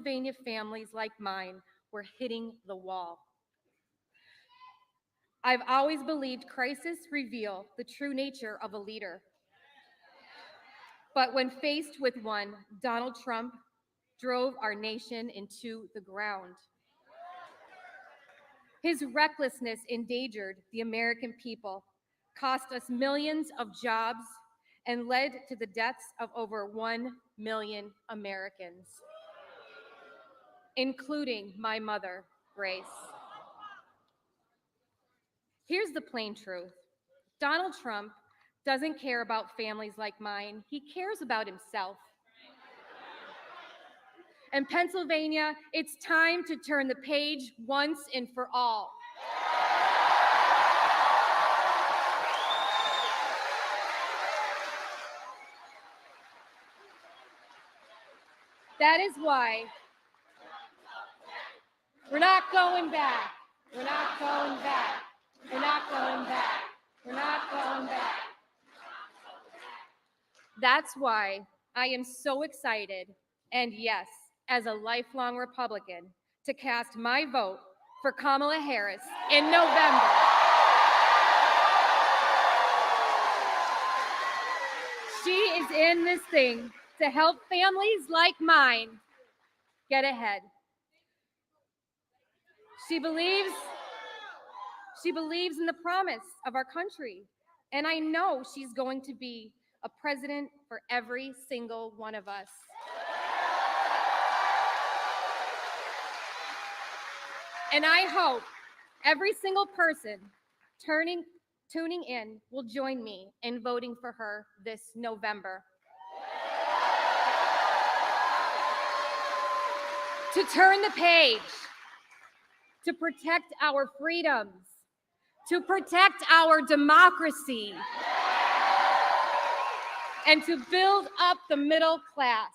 Pennsylvania families like mine were hitting the wall. I've always believed crises reveal the true nature of a leader. But when faced with one, Donald Trump drove our nation into the ground. His recklessness endangered the American people, cost us millions of jobs, and led to the deaths of over 1 million Americans, including my mother, Grace. Here's the plain truth. Donald Trump doesn't care about families like mine. He cares about himself. In Pennsylvania, it's time to turn the page once and for all. That is why we're not going back. We're not going back. We're not going back. We're not going back. That's why I am so excited, and yes, as a lifelong Republican, to cast my vote for Kamala Harris in November. She is in this thing to help families like mine get ahead. She believes in the promise of our country, and I know she's going to be a president for every single one of us. And I hope every single person tuning in will join me in voting for her this November. To turn the page, to protect our freedoms, to protect our democracy, and to build up the middle class.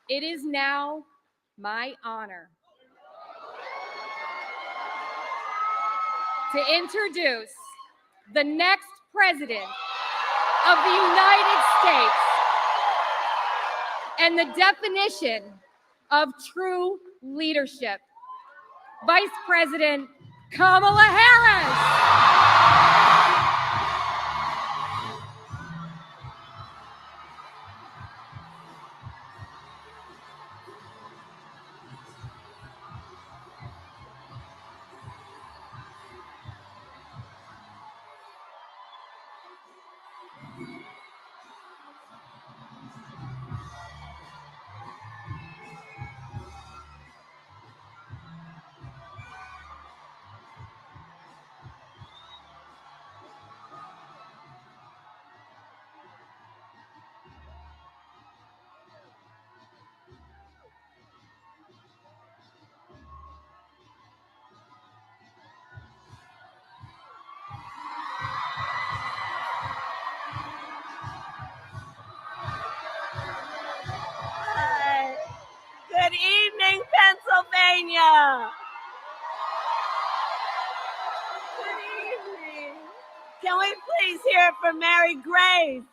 It is now my honor to introduce the next president of the United States and the definition of true leadership, Vice President Kamala Harris. Good evening, Pennsylvania. Good evening. Can we please hear it for Mary Grace?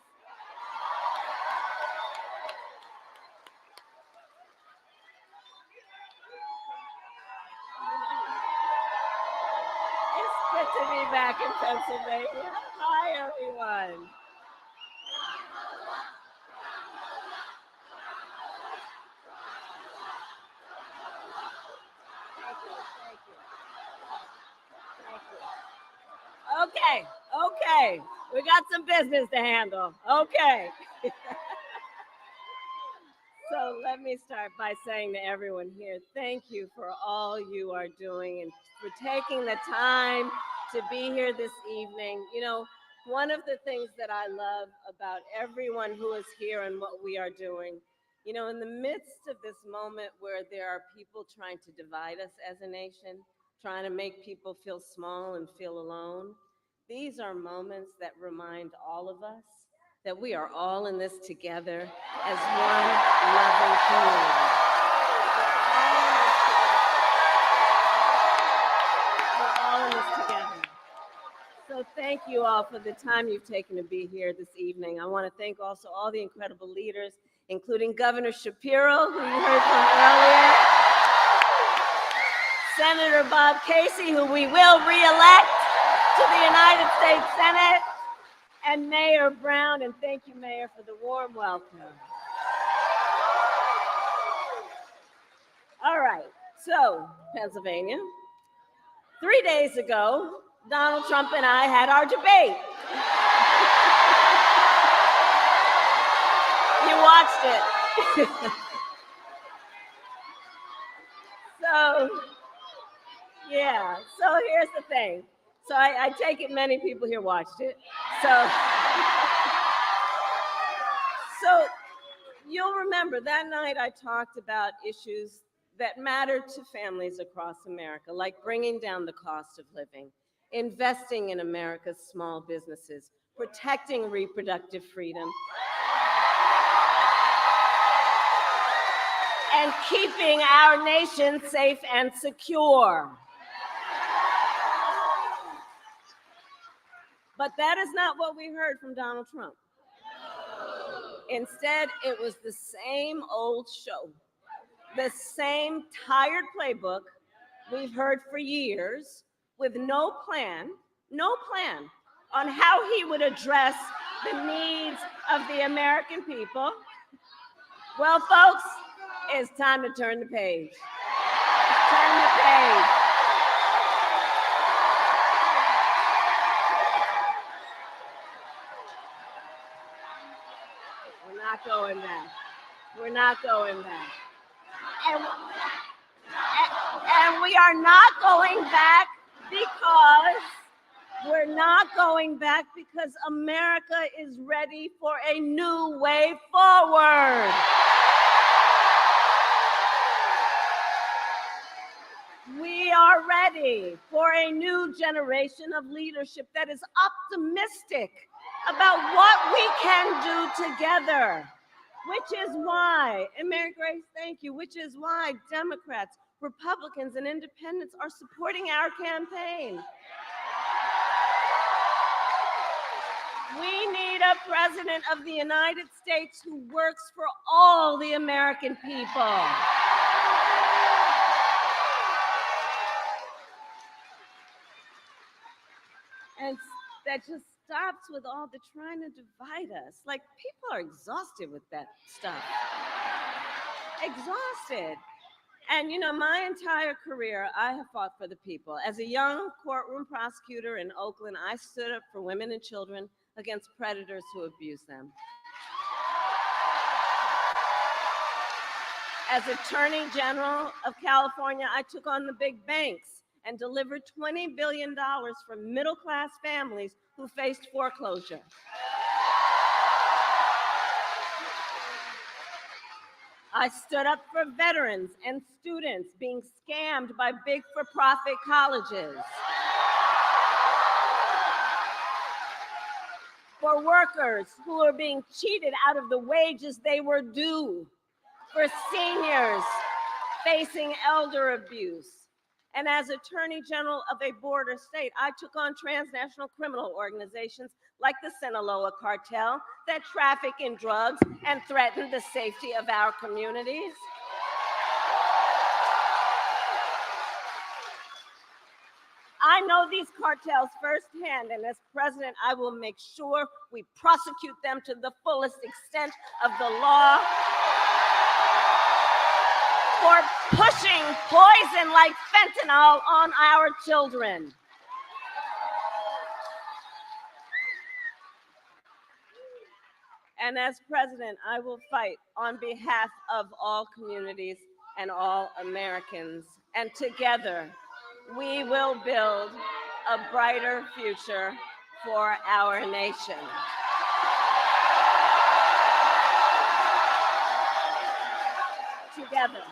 It's good to be back in Pennsylvania. Hi, everyone. Okay. We got some business to handle. Okay. So let me start by saying to everyone here, thank you for all you are doing and for taking the time to be here this evening. You know, one of the things that I love about everyone who is here and what we are doing, you know, in the midst of this moment where there are people trying to divide us as a nation, trying to make people feel small and feel alone, these are moments that remind all of us that we are all in this together as one loving community. We're all in this together. So thank you all for the time you've taken to be here this evening. I want to thank also all the incredible leaders including Governor Shapiro, who you heard from earlier, Senator Bob Casey, who we will re-elect to the United States Senate, and Mayor Brown, and thank you, Mayor, for the warm welcome. All right, so Pennsylvania, 3 days ago, Donald Trump and I had our debate. You watched it. So here's the thing. So I take it many people here watched it. So you'll remember that night I talked about issues that matter to families across America, like bringing down the cost of living, investing in America's small businesses, protecting reproductive freedom, and keeping our nation safe and secure. But that is not what we heard from Donald Trump. Instead, it was the same old show, the same tired playbook we've heard for years, with no plan on how he would address the needs of the American people. Well, folks, it's time to turn the page. Turn the page. We're not going back. We're not going back. And we are not going back because America is ready for a new way forward. We are ready for a new generation of leadership that is optimistic about what we can do together, which is why, and Mary Grace, thank you, which is why Democrats, Republicans, and independents are supporting our campaign. We need a president of the United States who works for all the American people. And that just stops with all the trying to divide us. Like, people are exhausted with that stuff. Exhausted. And you know, my entire career, I have fought for the people. As a young courtroom prosecutor in Oakland, I stood up for women and children against predators who abuse them. As Attorney General of California, I took on the big banks and delivered $20 billion for middle-class families who faced foreclosure. I stood up for veterans and students being scammed by big for-profit colleges. For workers who are being cheated out of the wages they were due. For seniors facing elder abuse. And as Attorney General of a border state, I took on transnational criminal organizations like the Sinaloa cartel that traffic in drugs and threaten the safety of our communities. I know these cartels firsthand, and as president, I will make sure we prosecute them to the fullest extent of the law for pushing poison like fentanyl on our children. And as president, I will fight on behalf of all communities and all Americans. And together, we will build a brighter future for our nation. Together.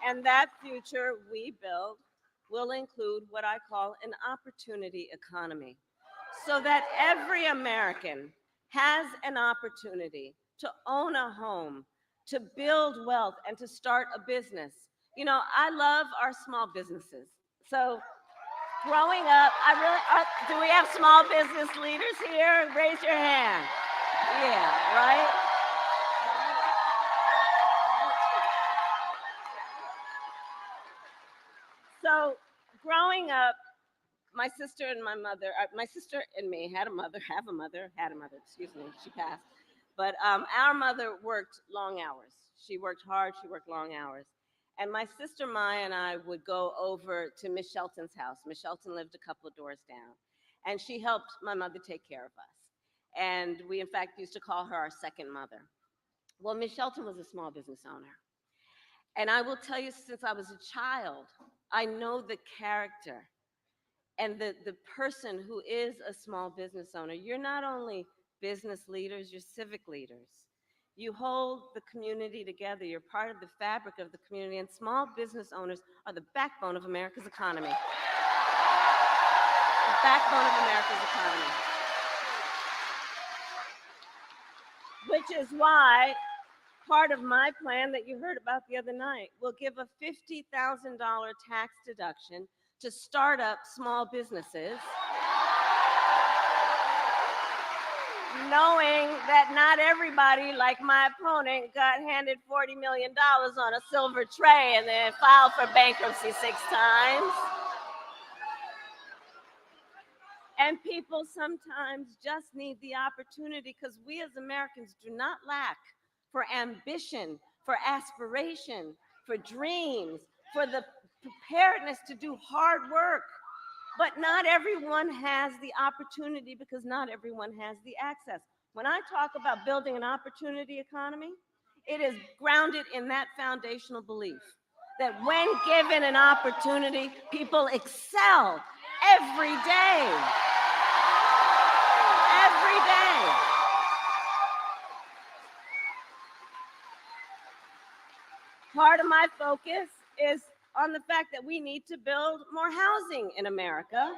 And that future we build will include what I call an opportunity economy, so that every American has an opportunity to own a home, to build wealth, and to start a business. You know, I love our small businesses. So growing up, do we have small business leaders here? Raise your hand. Yeah, right? So growing up, my sister and my sister and me had a mother, excuse me, she passed. But our mother worked long hours. She worked hard, she worked long hours. And my sister Maya and I would go over to Miss Shelton's house. Miss Shelton lived a couple of doors down. And she helped my mother take care of us. And we, in fact, used to call her our second mother. Well, Miss Shelton was a small business owner. And I will tell you, since I was a child, I know the character and the person who is a small business owner. You're not only business leaders, you're civic leaders. You hold the community together. You're part of the fabric of the community, and small business owners are the backbone of America's economy. The backbone of America's economy. Which is why part of my plan that you heard about the other night will give a $50,000 tax deduction to start up small businesses, knowing that not everybody, like my opponent, got handed $40 million on a silver tray and then filed for bankruptcy 6 times. And people sometimes just need the opportunity, because we as Americans do not lack for ambition, for aspiration, for dreams, for the preparedness to do hard work. But not everyone has the opportunity, because not everyone has the access. When I talk about building an opportunity economy, it is grounded in that foundational belief that when given an opportunity, people excel every day. Every day. Part of my focus is on the fact that we need to build more housing in America.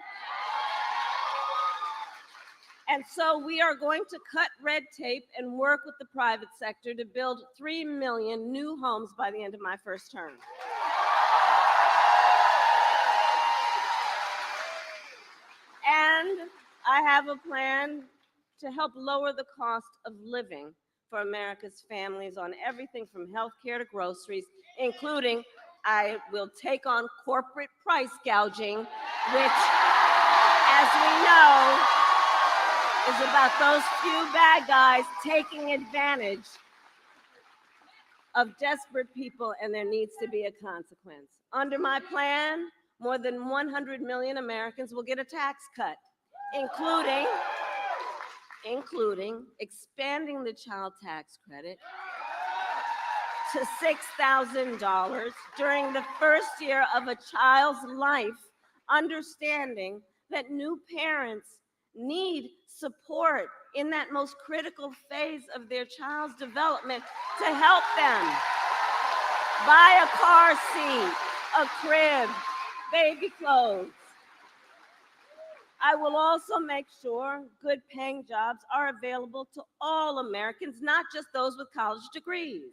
And so we are going to cut red tape and work with the private sector to build 3 million new homes by the end of my first term. And I have a plan to help lower the cost of living for America's families on everything from health care to groceries, including I will take on corporate price gouging, which, as we know, is about those few bad guys taking advantage of desperate people, and there needs to be a consequence. Under my plan, more than 100 million Americans will get a tax cut, including expanding the child tax credit to $6,000 during the first year of a child's life, understanding that new parents need support in that most critical phase of their child's development to help them buy a car seat, a crib, baby clothes. I will also make sure good paying jobs are available to all Americans, not just those with college degrees.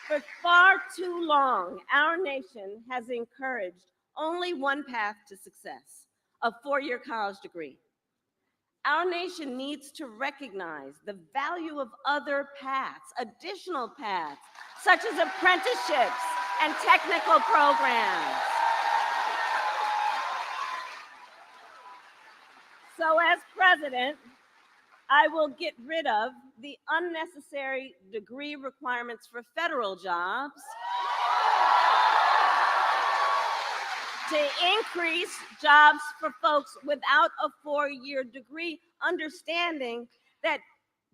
For far too long, our nation has encouraged only one path to success: a 4-year college degree. Our nation needs to recognize the value of other paths, additional paths, such as apprenticeships and technical programs. So as president, I will get rid of the unnecessary degree requirements for federal jobs to increase jobs for folks without a 4-year degree, understanding that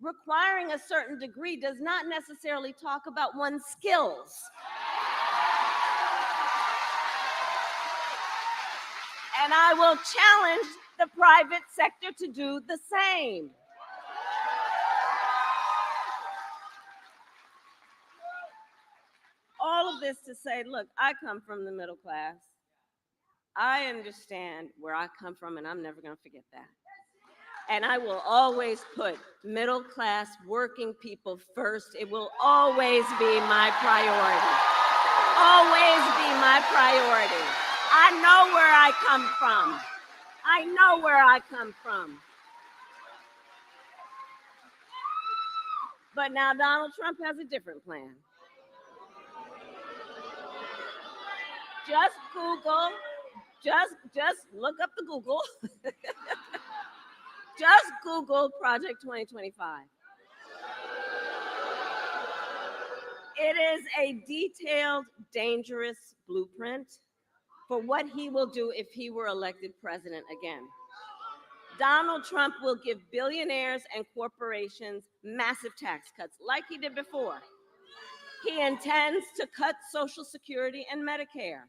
requiring a certain degree does not necessarily talk about one's skills. And I will challenge the private sector to do the same. All of this to say, look, I come from the middle class. I understand where I come from, and I'm never going to forget that. And I will always put middle class working people first. It will always be my priority. Always be my priority. I know where I come from. I know where I come from. But now Donald Trump has a different plan. Just Google, just look up the Google. Just Google Project 2025. It is a detailed, dangerous blueprint for what he will do if he were elected president again. Donald Trump will give billionaires and corporations massive tax cuts like he did before. He intends to cut Social Security and Medicare.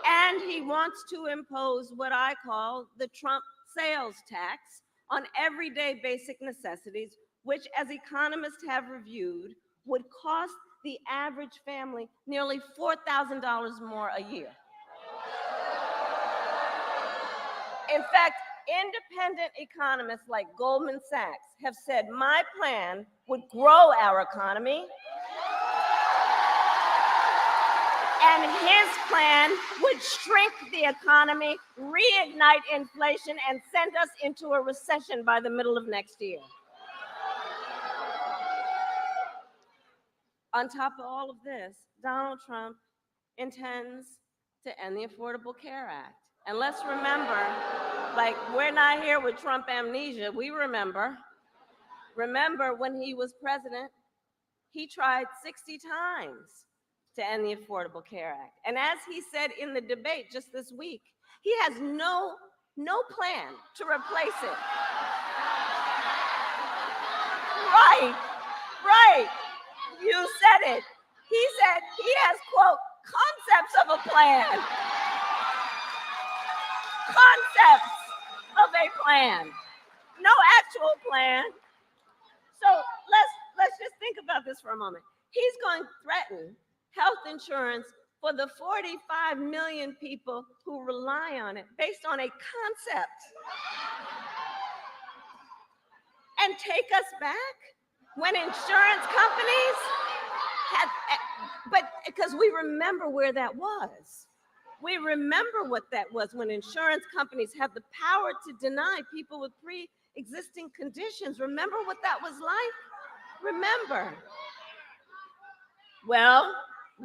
And he wants to impose what I call the Trump sales tax on everyday basic necessities, which, as economists have reviewed, would cost the average family nearly $4,000 more a year. In fact, independent economists like Goldman Sachs have said my plan would grow our economy, and his plan would shrink the economy, reignite inflation, and send us into a recession by the middle of next year. On top of all of this, Donald Trump intends to end the Affordable Care Act. And let's remember, like, we're not here with Trump amnesia. We remember when he was president, he tried 60 times to end the Affordable Care Act. And as he said in the debate just this week, he has no plan to replace it. Right. You said it. He said he has, quote, concepts of a plan. Concepts of a plan. No actual plan. So let's just think about this for a moment. He's going to threaten health insurance for the 45 million people who rely on it based on a concept. And take us back when insurance companies had, but because we remember where that was. We remember what that was when insurance companies had the power to deny people with pre-existing conditions. Remember what that was like? Remember. Well,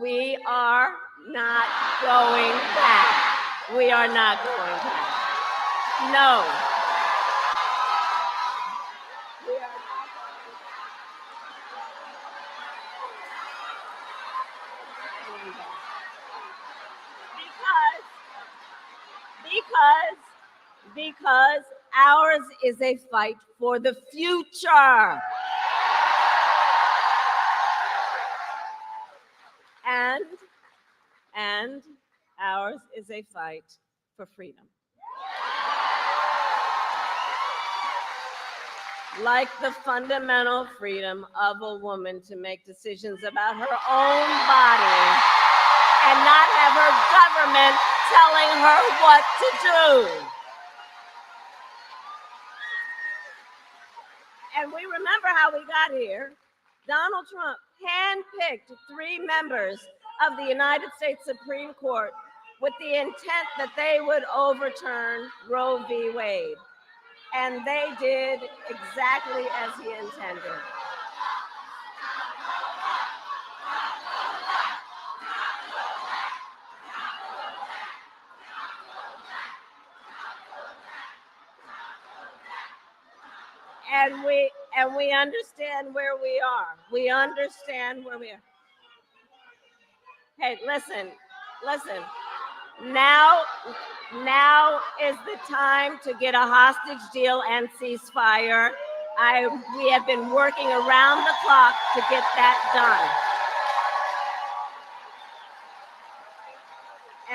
we are not going back. We are not going back. No. We are not going back. Because ours is a fight for the future. And ours is a fight for freedom. Like the fundamental freedom of a woman to make decisions about her own body and not have her government telling her what to do. And we remember how we got here. Donald Trump handpicked 3 members of the United States Supreme Court with the intent that they would overturn Roe v. Wade. And they did exactly as he intended. And we understand where we are. We understand where we are. Hey, listen. Now is the time to get a hostage deal and ceasefire. We have been working around the clock to get that done.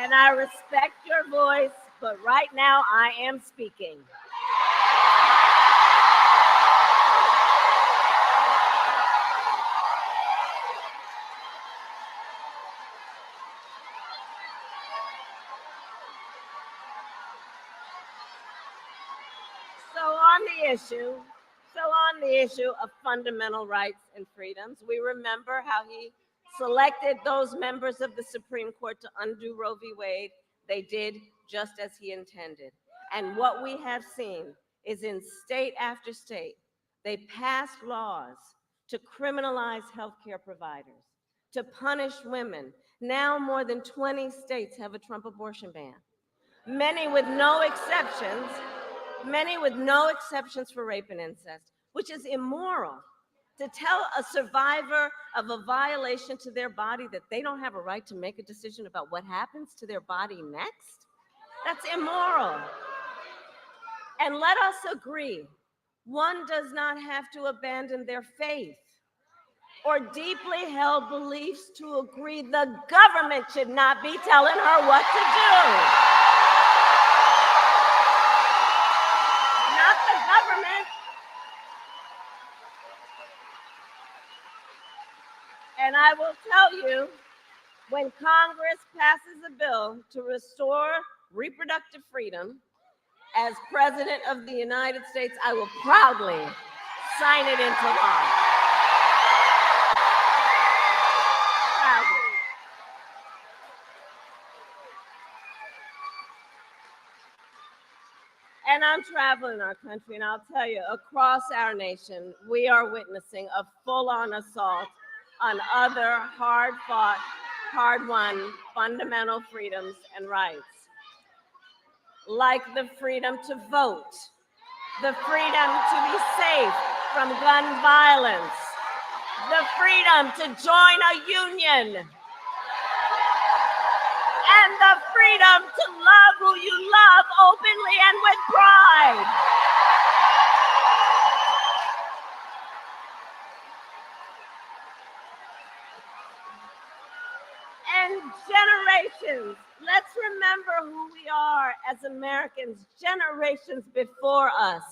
And I respect your voice, but right now I am speaking. on the issue of fundamental rights and freedoms, we remember how he selected those members of the Supreme Court to undo Roe v. Wade. They did just as he intended. And what we have seen is in state after state, they passed laws to criminalize healthcare providers, to punish women. Now more than 20 states have a Trump abortion ban. Many with no exceptions for rape and incest, which is immoral. To tell a survivor of a violation to their body that they don't have a right to make a decision about what happens to their body next, that's immoral. And let us agree, one does not have to abandon their faith or deeply held beliefs to agree the government should not be telling her what to do. Not the government. And I will tell you, when Congress passes a bill to restore reproductive freedom, as President of the United States, I will proudly sign it into law. Proudly. And I'm traveling our country, and I'll tell you, across our nation, we are witnessing a full-on assault on other hard-fought, hard-won fundamental freedoms and rights, like the freedom to vote, the freedom to be safe from gun violence, the freedom to join a union, and the freedom to love who you love openly and with pride. And generations, let's remember who we are as Americans. Generations before us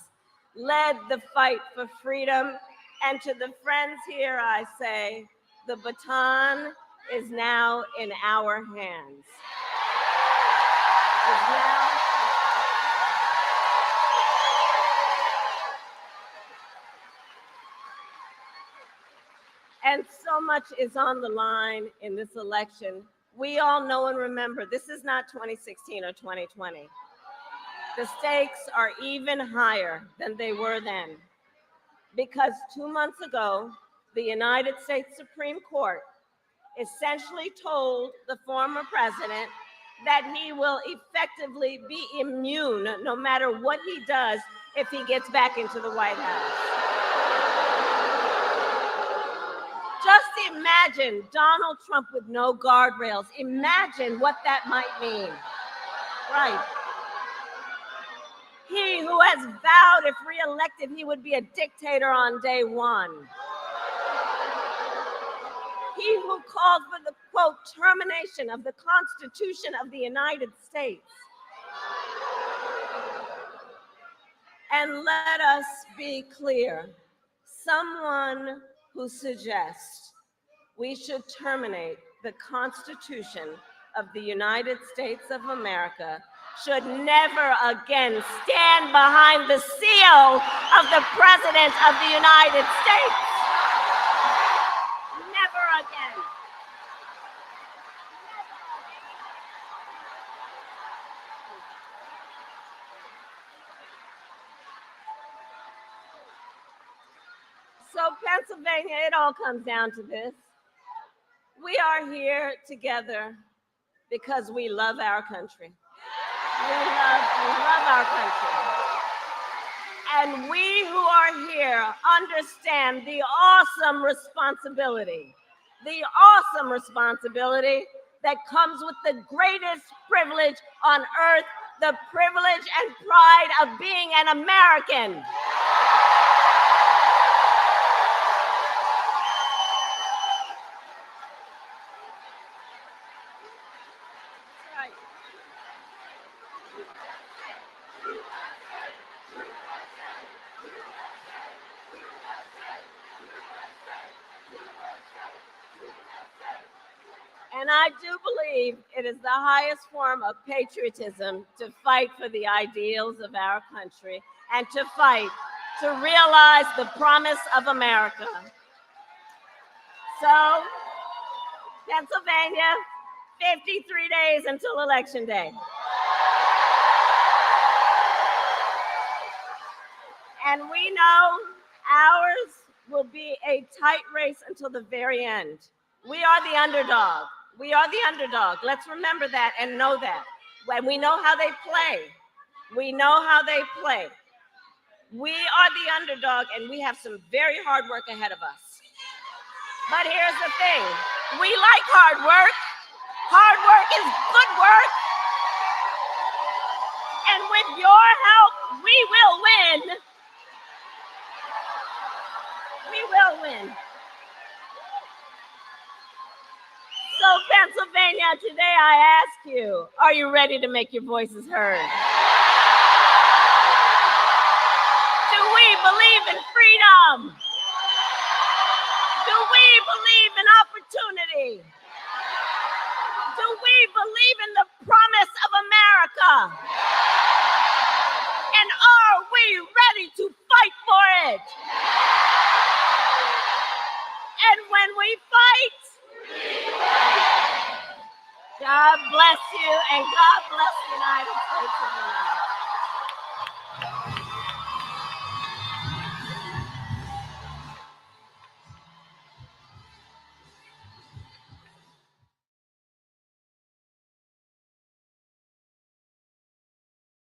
led the fight for freedom. And to the friends here, I say, the baton is now in our hands. And so much is on the line in this election. We all know and remember, this is not 2016 or 2020. The stakes are even higher than they were then. Because 2 months ago, the United States Supreme Court essentially told the former president that he will effectively be immune no matter what he does if he gets back into the White House. Just imagine Donald Trump with no guardrails. Imagine what that might mean. Right. He who has vowed if reelected, he would be a dictator on day one. He who called for the, quote, termination of the Constitution of the United States. And let us be clear, someone who suggests we should terminate the Constitution of the United States of America should never again stand behind the seal of the President of the United States. Never again. So Pennsylvania, it all comes down to this. We are here together because we love our country. We love our country. And we who are here understand the awesome responsibility that comes with the greatest privilege on earth, the privilege and pride of being an American. And I do believe it is the highest form of patriotism to fight for the ideals of our country and to fight to realize the promise of America. So, Pennsylvania, 53 days until Election Day. And we know ours will be a tight race until the very end. We are the underdog. We are the underdog. Let's remember that and know that. When we know how they play, we know how they play. We are the underdog, and we have some very hard work ahead of us. But here's the thing. We like hard work. Hard work is good work. And with your help, we will win. We will win. So, Pennsylvania, today I ask you, are you ready to make your voices heard? Do we believe in freedom? Do we believe in opportunity? Do we believe in the promise of America? And are we ready to fight for it? And when we fight, God bless you and God bless the United States of America.